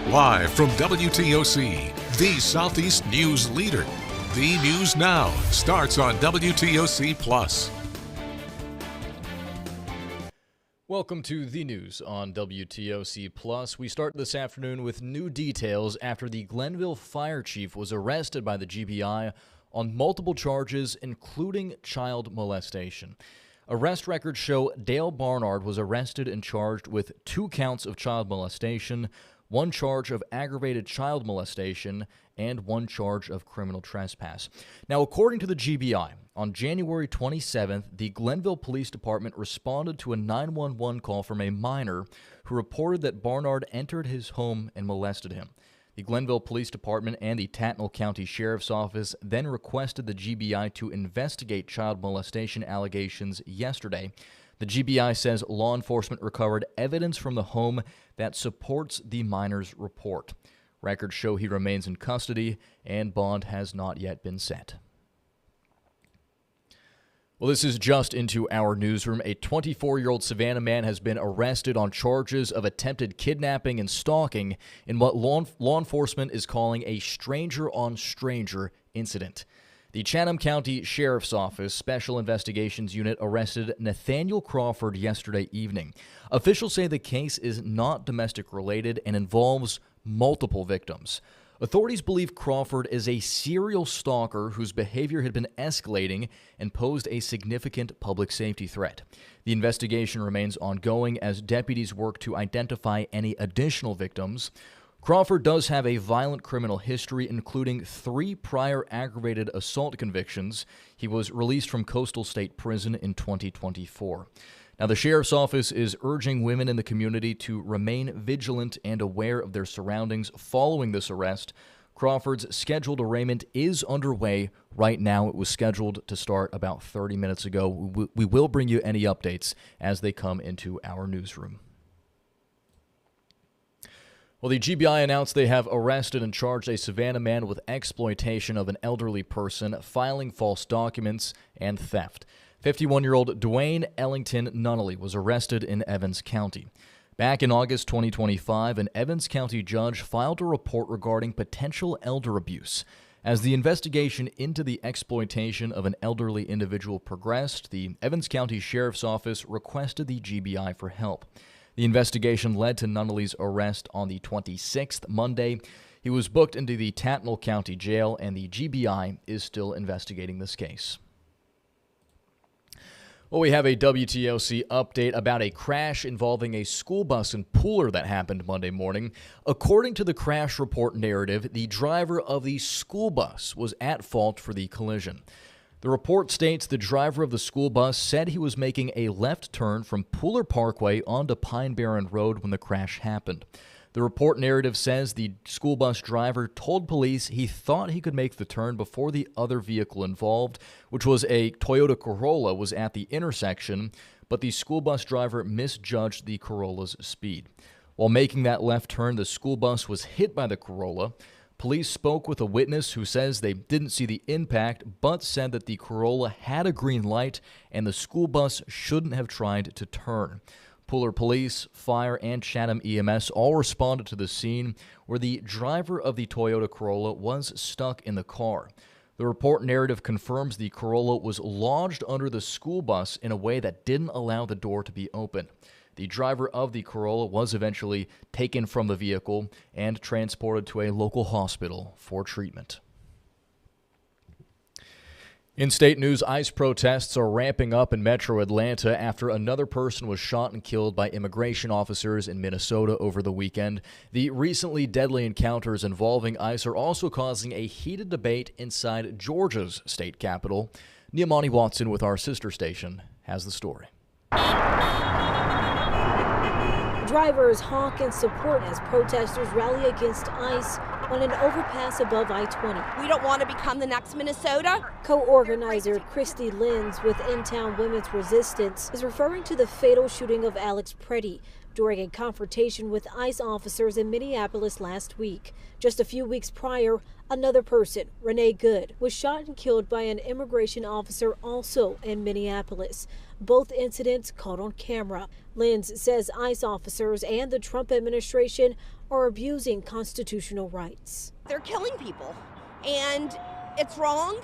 Live from WTOC, the Southeast News leader. The News Now starts on WTOC Plus. Welcome to the news on WTOC Plus. We start this afternoon with new details after the Glenville fire chief was arrested by the GBI on multiple charges, including child molestation. Arrest records show Dale Barnard was arrested and charged with 2 counts of child molestation, 1 charge of aggravated child molestation, and 1 charge of criminal trespass. Now, according to the GBI, on January 27th, the Glenville Police Department responded to a 911 call from a minor who reported that Barnard entered his home and molested him. The Glenville Police Department and the Tattnall County Sheriff's Office then requested the GBI to investigate child molestation allegations yesterday. The GBI says law enforcement recovered evidence from the home that supports the minor's report. Records show he remains in custody and bond has not yet been set. Well, this is just into our newsroom. A 24-year-old Savannah man has been arrested on charges of attempted kidnapping and stalking in what law enforcement is calling a stranger-on-stranger incident. The Chatham County Sheriff's Office Special Investigations Unit arrested Nathaniel Crawford yesterday evening. Officials say the case is not domestic-related and involves multiple victims. Authorities believe Crawford is a serial stalker whose behavior had been escalating and posed a significant public safety threat. The investigation remains ongoing as deputies work to identify any additional victims. Crawford does have a violent criminal history, including 3 prior aggravated assault convictions. He was released from Coastal State Prison in 2024. Now, the Sheriff's Office is urging women in the community to remain vigilant and aware of their surroundings following this arrest. Crawford's scheduled arraignment is underway right now. It was scheduled to start about 30 minutes ago. We will bring you any updates as they come into our newsroom. Well, the GBI announced they have arrested and charged a Savannah man with exploitation of an elderly person, filing false documents, and theft. 51-year-old Dwayne Ellington Nunnally was arrested in Evans County. Back in August 2025, an Evans County judge filed a report regarding potential elder abuse. As the investigation into the exploitation of an elderly individual progressed, the Evans County Sheriff's Office requested the GBI for help. The investigation led to Nunnally's arrest on the 26th, Monday. He was booked into the Tattnall County Jail, and the GBI is still investigating this case. Well, we have a WTOC update about a crash involving a school bus and pooler that happened Monday morning. According to the crash report narrative, the driver of the school bus was at fault for the collision. The report states the driver of the school bus said he was making a left turn from Pooler Parkway onto Pine Barren Road when the crash happened. The report narrative says the school bus driver told police he thought he could make the turn before the other vehicle involved, which was a Toyota Corolla, was at the intersection, but the school bus driver misjudged the Corolla's speed. While making that left turn, the school bus was hit by the Corolla. Police spoke with a witness who says they didn't see the impact, but said that the Corolla had a green light and the school bus shouldn't have tried to turn. Pooler Police, Fire, and Chatham EMS all responded to the scene where the driver of the Toyota Corolla was stuck in the car. The report narrative confirms the Corolla was lodged under the school bus in a way that didn't allow the door to be open. The driver of the Corolla was eventually taken from the vehicle and transported to a local hospital for treatment. In state news, ICE protests are ramping up in metro Atlanta after another person was shot and killed by immigration officers in Minnesota over the weekend. The recently deadly encounters involving ICE are also causing a heated debate inside Georgia's state capitol. Niamani Watson with our sister station has the story. Drivers honk in support as protesters rally against ICE on an overpass above I-20. We don't want to become the next Minnesota. Co-organizer Christy Lenz with In-Town Women's Resistance is referring to the fatal shooting of Alex Preddy. during a confrontation with ICE officers in Minneapolis last week. Just a few weeks prior, another person, Renee Good, was shot and killed by an immigration officer also in Minneapolis. Both incidents caught on camera. Lenz says ICE officers and the Trump administration are abusing constitutional rights. They're killing people, and it's wrong,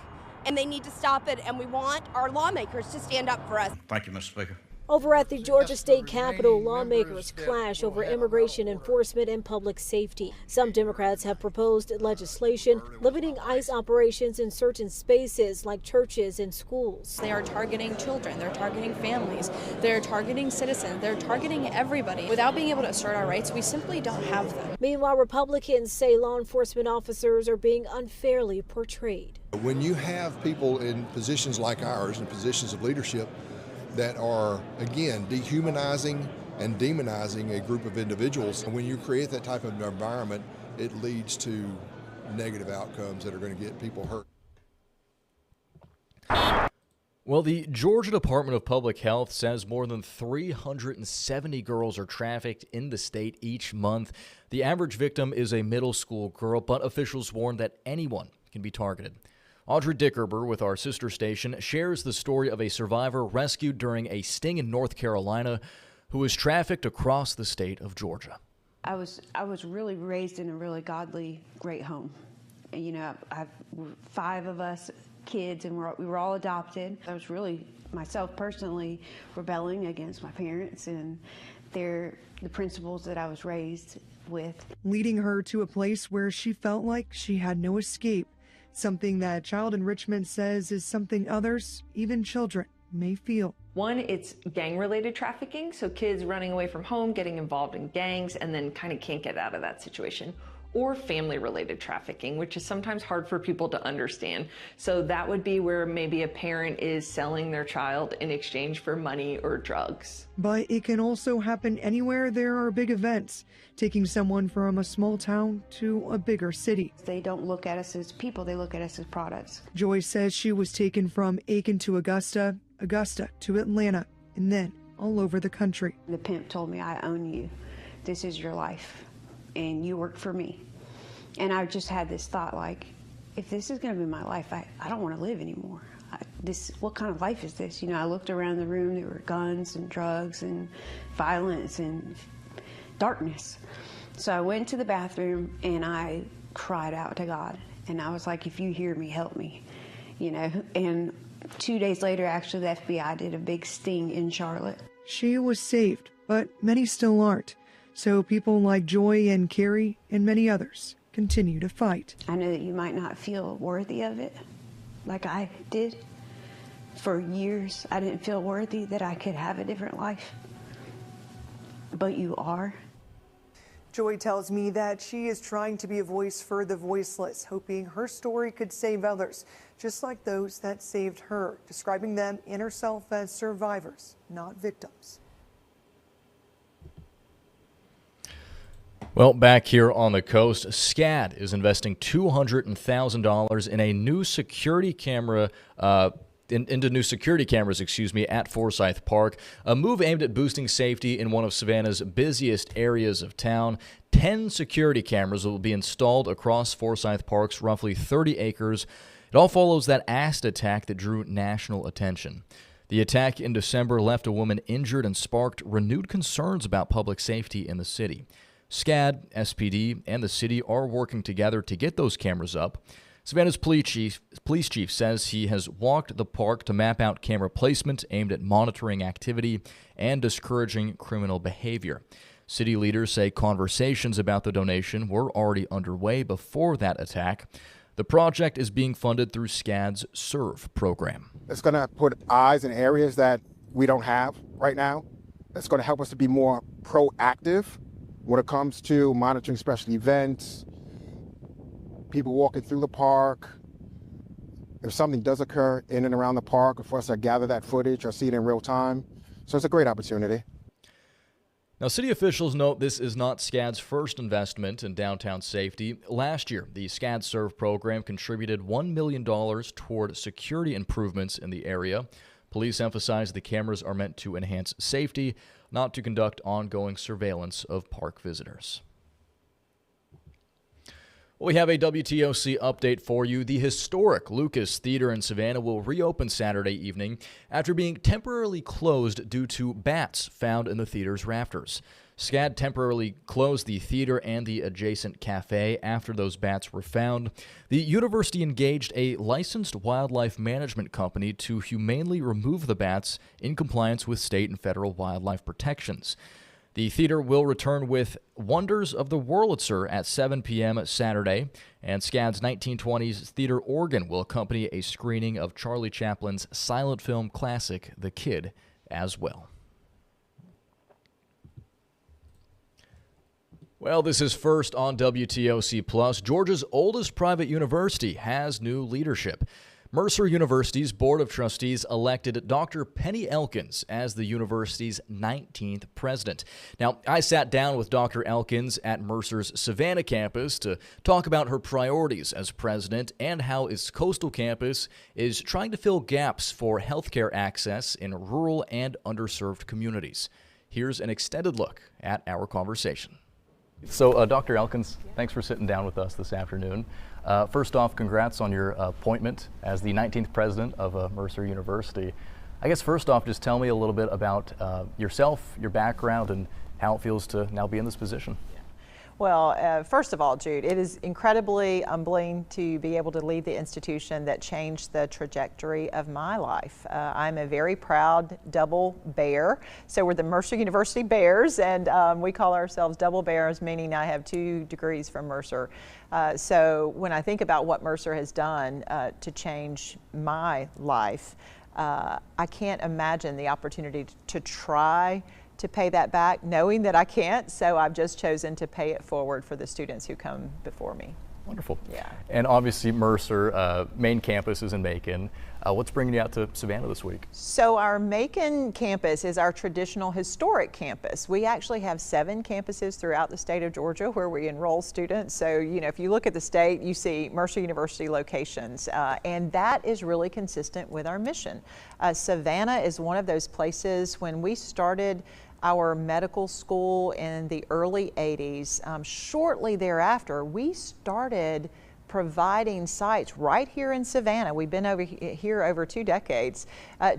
and they need to stop it, and we want our lawmakers to stand up for us. Thank you, Mr. Speaker. Over at the Georgia State Capitol, lawmakers clash over immigration enforcement and public safety. Some Democrats have proposed legislation limiting ICE operations in certain spaces like churches and schools. They are targeting children, they're targeting families, they're targeting citizens, they're targeting everybody. Without being able to assert our rights, we simply don't have them. Meanwhile, Republicans say law enforcement officers are being unfairly portrayed. When you have people in positions like ours, in positions of leadership, that are, again, dehumanizing and demonizing a group of individuals. And when you create that type of environment, it leads to negative outcomes that are going to get people hurt. Well, the Georgia Department of Public Health says more than 370 girls are trafficked in the state each month. The average victim is a middle school girl, but officials warn that anyone can be targeted. Audrey Dickerber with our sister station shares the story of a survivor rescued during a sting in North Carolina who was trafficked across the state of Georgia. I was really raised in a really godly, great home. And, you know, five of us kids, and we were all adopted. I was really, myself personally, rebelling against my parents and the principles that I was raised with. Leading her to a place where she felt like she had no escape. Something that Child Enrichment says is something others, even children, may feel. One, it's gang-related trafficking, so kids running away from home, getting involved in gangs, and then kind of can't get out of that situation. Or family-related trafficking, which is sometimes hard for people to understand. So that would be where maybe a parent is selling their child in exchange for money or drugs. But it can also happen anywhere there are big events, taking someone from a small town to a bigger city. They don't look at us as people, they look at us as products. Joy says she was taken from Aiken to Augusta, Augusta to Atlanta, and then all over the country. The pimp told me, I own you. This is your life. And you work for me. And I just had this thought, like, if this is going to be my life, I don't want to live anymore. What kind of life is this? You know, I looked around the room, there were guns and drugs and violence and darkness. So I went to the bathroom and I cried out to God. And I was like, if you hear me, help me. You know, and 2 days later, actually, the FBI did a big sting in Charlotte. She was saved, but many still aren't. So people like Joy and Carrie and many others continue to fight. I know that you might not feel worthy of it like I did. For years, I didn't feel worthy that I could have a different life. But you are. Joy tells me that she is trying to be a voice for the voiceless, hoping her story could save others, just like those that saved her, describing them in herself as survivors, not victims. Well, back here on the coast, SCAD is investing $200,000 in a new security camera, into new security cameras, at Forsyth Park. A move aimed at boosting safety in one of Savannah's busiest areas of town. 10 security cameras will be installed across Forsyth Park's roughly 30 acres. It all follows that acid attack that drew national attention. The attack in December left a woman injured and sparked renewed concerns about public safety in the city. SCAD, SPD, and the city are working together to get those cameras up. Savannah's police chief says he has walked the park to map out camera placement aimed at monitoring activity and discouraging criminal behavior. City leaders say conversations about the donation were already underway before that attack. The project is being funded through SCAD's SERVE program. It's going to put eyes in areas that we don't have right now. It's going to help us to be more proactive when it comes to monitoring special events, people walking through the park. If something does occur in and around the park, for us to gather that footage or see it in real time. So it's a great opportunity. Now, city officials note this is not SCAD's first investment in downtown safety. Last year, the SCAD SERVE program contributed $1 million toward security improvements in the area. Police emphasize the cameras are meant to enhance safety, not to conduct ongoing surveillance of park visitors. We have a WTOC update for you. The historic Lucas Theater in Savannah will reopen Saturday evening after being temporarily closed due to bats found in the theater's rafters. SCAD temporarily closed the theater and the adjacent cafe after those bats were found. The university engaged a licensed wildlife management company to humanely remove the bats in compliance with state and federal wildlife protections. The theater will return with Wonders of the Wurlitzer at 7 p.m. Saturday, and SCAD's 1920s theater organ will accompany a screening of Charlie Chaplin's silent film classic, The Kid, as well. Well, this is first on WTOC Plus. Georgia's oldest private university has new leadership. Mercer University's Board of Trustees elected Dr. Penny Elkins as the university's 19th president. Now, I sat down with Dr. Elkins at Mercer's Savannah campus to talk about her priorities as president and how its coastal campus is trying to fill gaps for healthcare access in rural and underserved communities. Here's an extended look at our conversation. So, Dr. Elkins, thanks for sitting down with us this afternoon. First off, congrats on your appointment as the 19th president of Mercer University. I guess first off, just tell me a little bit about yourself, your background, and how it feels to now be in this position. Well, first of all, Jude, it is incredibly humbling to be able to lead the institution that changed the trajectory of my life. I'm a very proud double bear. So we're the Mercer University Bears, and we call ourselves double bears, meaning I have 2 degrees from Mercer. So when I think about what Mercer has done to change my life, I can't imagine the opportunity to try to pay that back, knowing that I can't, so I've just chosen to pay it forward for the students who come before me. Wonderful. Yeah. And obviously Mercer main campus is in Macon. What's bringing you out to Savannah this week? So our Macon campus is our traditional historic campus. We actually have 7 campuses throughout the state of Georgia where we enroll students. So, if you look at the state, you see Mercer University locations, and that is really consistent with our mission. Savannah is one of those places. When we started our medical school in the early 80s, shortly thereafter, we started providing sites right here in Savannah. We've been over here over 2 decades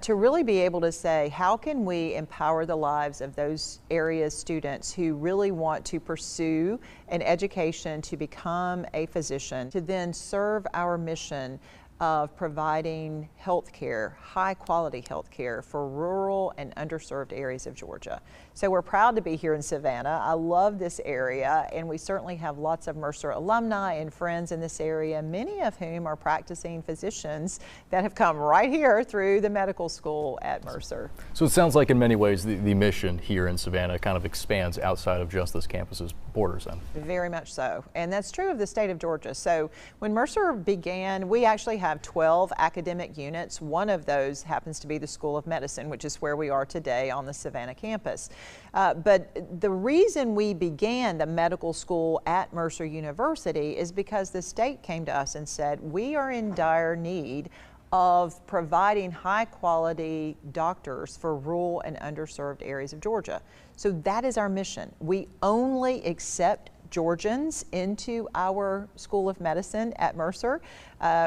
to really be able to say, how can we empower the lives of those area students who really want to pursue an education to become a physician, to then serve our mission of providing health care, high quality health care for rural and underserved areas of Georgia. So we're proud to be here in Savannah. I love this area, and we certainly have lots of Mercer alumni and friends in this area, many of whom are practicing physicians that have come right here through the medical school at Mercer. So it sounds like in many ways the mission here in Savannah kind of expands outside of just this campus's borders then. Very much so, and that's true of the state of Georgia. So when Mercer began, we actually have 12 academic units. One of those happens to be the School of Medicine, which is where we are today on the Savannah campus. But the reason we began the medical school at Mercer University is because the state came to us and said, we are in dire need of providing high quality doctors for rural and underserved areas of Georgia. So that is our mission. We only accept Georgians into our School of Medicine at Mercer.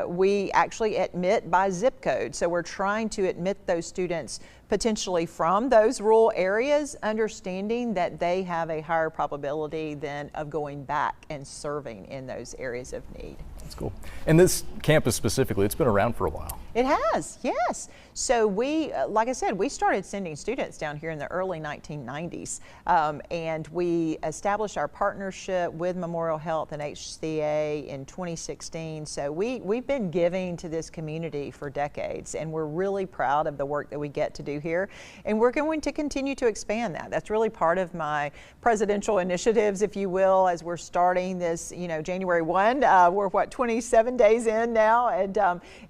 We actually admit by zip code. So we're trying to admit those students potentially from those rural areas, understanding that they have a higher probability than of going back and serving in those areas of need. That's cool. And this campus specifically, it's been around for a while. It has, yes. So we, like I said, we started sending students down here in the early 1990s, and we established our partnership with Memorial Health and HCA in 2016. So we've been giving to this community for decades, and we're really proud of the work that we get to do here, and we're going to continue to expand that. That's really part of my presidential initiatives, if you will, as we're starting this, January 1, we're 27 days in now,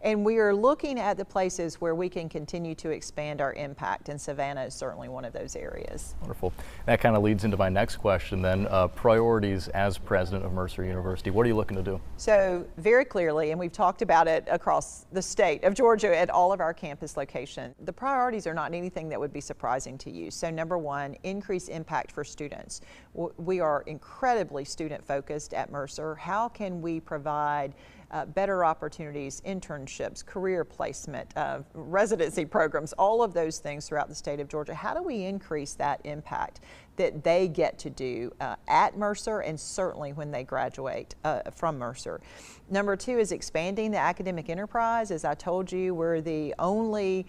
and we are looking at the places where we can continue to expand our impact, and Savannah is certainly one of those areas. Wonderful. That kind of leads into my next question then. Priorities as president of Mercer University. What are you looking to do? So very clearly, and we've talked about it across the state of Georgia at all of our campus locations, the priorities are not anything that would be surprising to you. So number one, increase impact for students. We are incredibly student focused at Mercer. How can we provide better opportunities, internships, career placement, residency programs, all of those things throughout the state of Georgia? How do we increase that impact that they get to do at Mercer and certainly when they graduate from Mercer? Number two is expanding the academic enterprise. As I told you, we're the only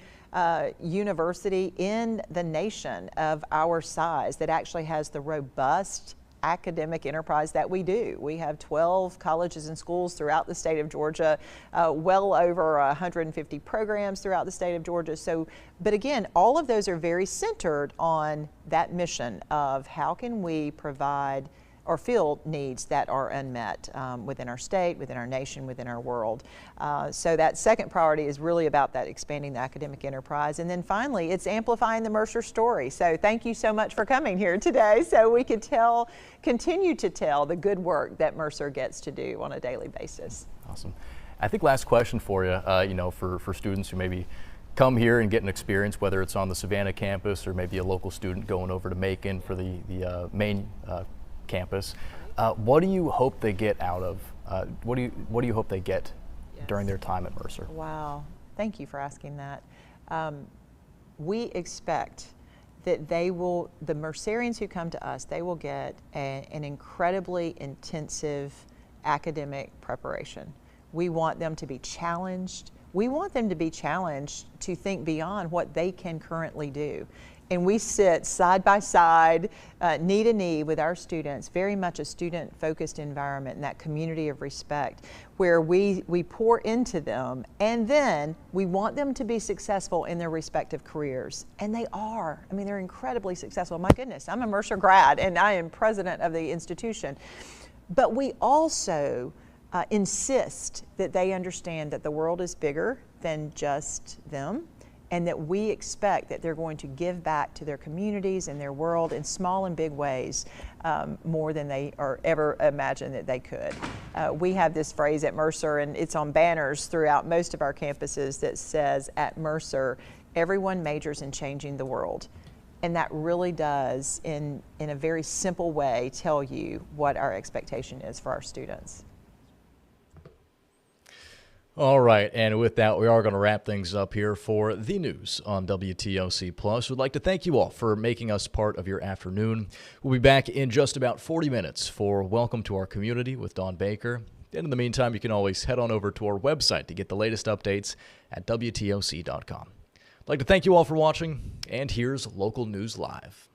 university in the nation of our size that actually has the robust academic enterprise that we do. We have 12 colleges and schools throughout the state of Georgia, well over 150 programs throughout the state of Georgia. So, but again, all of those are very centered on that mission of how can we provide or fill needs that are unmet within our state, within our nation, within our world. So that second priority is really about that expanding the academic enterprise. And then finally, it's amplifying the Mercer story. So thank you so much for coming here today so we could continue to tell the good work that Mercer gets to do on a daily basis. Awesome. I think last question for you, for students who maybe come here and get an experience, whether it's on the Savannah campus or maybe a local student going over to Macon for the main campus. What do you hope they get out of, what do you hope they get during their time at Mercer? Wow, thank you for asking that. We expect that the Mercerians who come to us, they will get an incredibly intensive academic preparation. We want them to be challenged. We want them to be challenged to think beyond what they can currently do. And we sit side by side, knee to knee with our students, very much a student-focused environment and that community of respect where we pour into them, and then we want them to be successful in their respective careers. And they are. I mean, they're incredibly successful. My goodness, I'm a Mercer grad and I am president of the institution. But we also insist that they understand that the world is bigger than just them, and that we expect that they're going to give back to their communities and their world in small and big ways more than they or ever imagined that they could. We have this phrase at Mercer, and it's on banners throughout most of our campuses, that says, at Mercer, everyone majors in changing the world. And that really does, in a very simple way, tell you what our expectation is for our students. All right, and with that, we are going to wrap things up here for the news on WTOC Plus. We'd like to thank you all for making us part of your afternoon. We'll be back in just about 40 minutes for Welcome to Our Community with Dawn Baker. And in the meantime, you can always head on over to our website to get the latest updates at WTOC.com. I'd like to thank you all for watching, and here's Local News Live.